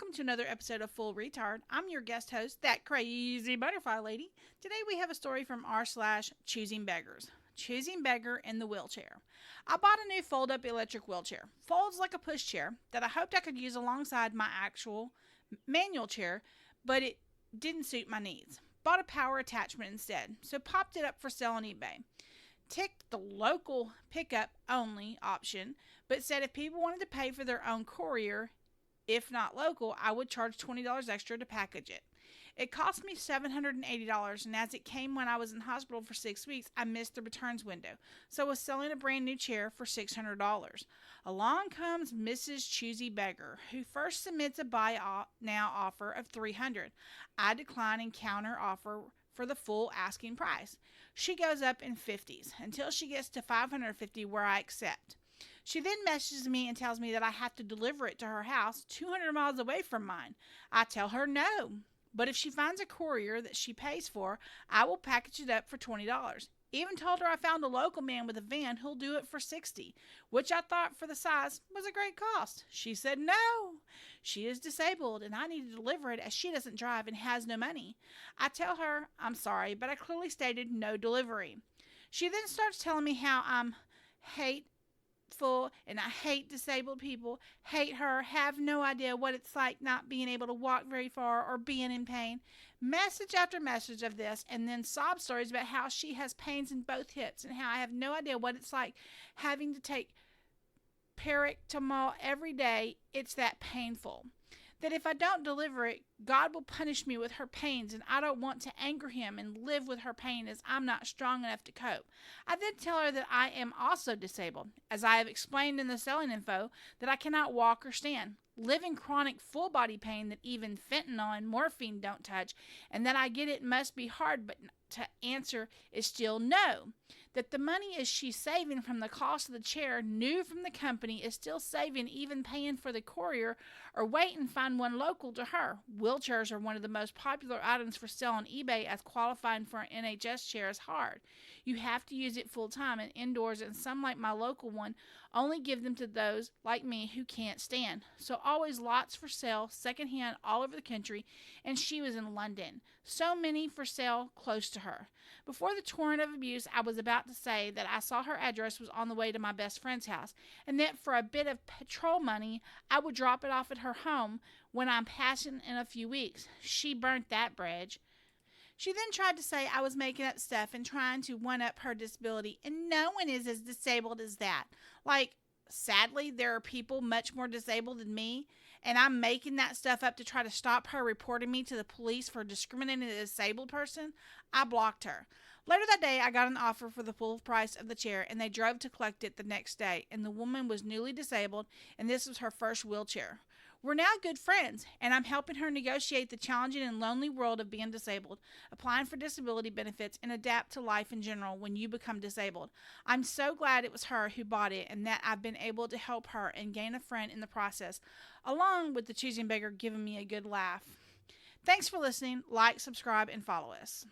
welcome to another episode of Full Retard. I'm your guest host, that crazy butterfly lady. Today we have a story from r/ChoosingBeggars. Choosing Beggar in the wheelchair. I bought a new fold-up electric wheelchair. Folds like a pushchair that I hoped I could use alongside my actual manual chair, but it didn't suit my needs. Bought a power attachment instead, so popped it up for sale on eBay. Ticked the local pickup only option, but said if people wanted to pay for their own courier, if not local, I would charge $20 extra to package it. It cost me $780, and as it came when I was in hospital for 6 weeks, I missed the returns window, so I was selling a brand new chair for $600. Along comes Mrs. Choosy Beggar, who first submits a buy now offer of $300. I decline and counter offer for the full asking price. She goes up in 50s until she gets to $550, where I accept. She then messages me and tells me that I have to deliver it to her house 200 miles away from mine. I tell her no, but if she finds a courier that she pays for, I will package it up for $20. Even told her I found a local man with a van who'll do it for $60, which I thought for the size was a great cost. She said no. She is disabled and I need to deliver it as she doesn't drive and has no money. I tell her I'm sorry, but I clearly stated no delivery. She then starts telling me how I'm hateful and I hate disabled people, hate her, have no idea what it's like not being able to walk very far or being in pain. Message after message of this, and then sob stories about how she has pains in both hips and how I have no idea what it's like having to take paracetamol every day. It's that painful. That if I don't deliver it, God will punish me with her pains, and I don't want to anger him and live with her pain as I'm not strong enough to cope. I then tell her that I am also disabled, as I have explained in the selling info, that I cannot walk or stand, live in chronic full body pain that even fentanyl and morphine don't touch, and that I get it must be hard, but to answer is still no. That the money is she saving from the cost of the chair, new from the company, is still saving even paying for the courier or wait and find one local to her. Wheelchairs are one of the most popular items for sale on eBay, as qualifying for an NHS chair is hard. You have to use it full time and indoors, and some like my local one only give them to those like me who can't stand. So always lots for sale, secondhand all over the country, and she was in London. So many for sale close to her. Before the torrent of abuse, I was about to say that I saw her address was on the way to my best friend's house, and that for a bit of petrol money, I would drop it off at her home when I'm passing in a few weeks. She burnt that bridge. She then tried to say I was making up stuff and trying to one-up her disability, and no one is as disabled as that. Like, sadly, there are people much more disabled than me, and I'm making that stuff up to try to stop her reporting me to the police for discriminating a disabled person. I blocked her. Later that day, I got an offer for the full price of the chair, and they drove to collect it the next day, and the woman was newly disabled, and this was her first wheelchair. We're now good friends, and I'm helping her negotiate the challenging and lonely world of being disabled, applying for disability benefits, and adapt to life in general when you become disabled. I'm so glad it was her who bought it and that I've been able to help her and gain a friend in the process, along with the Choosing Beggar giving me a good laugh. Thanks for listening. Like, subscribe, and follow us.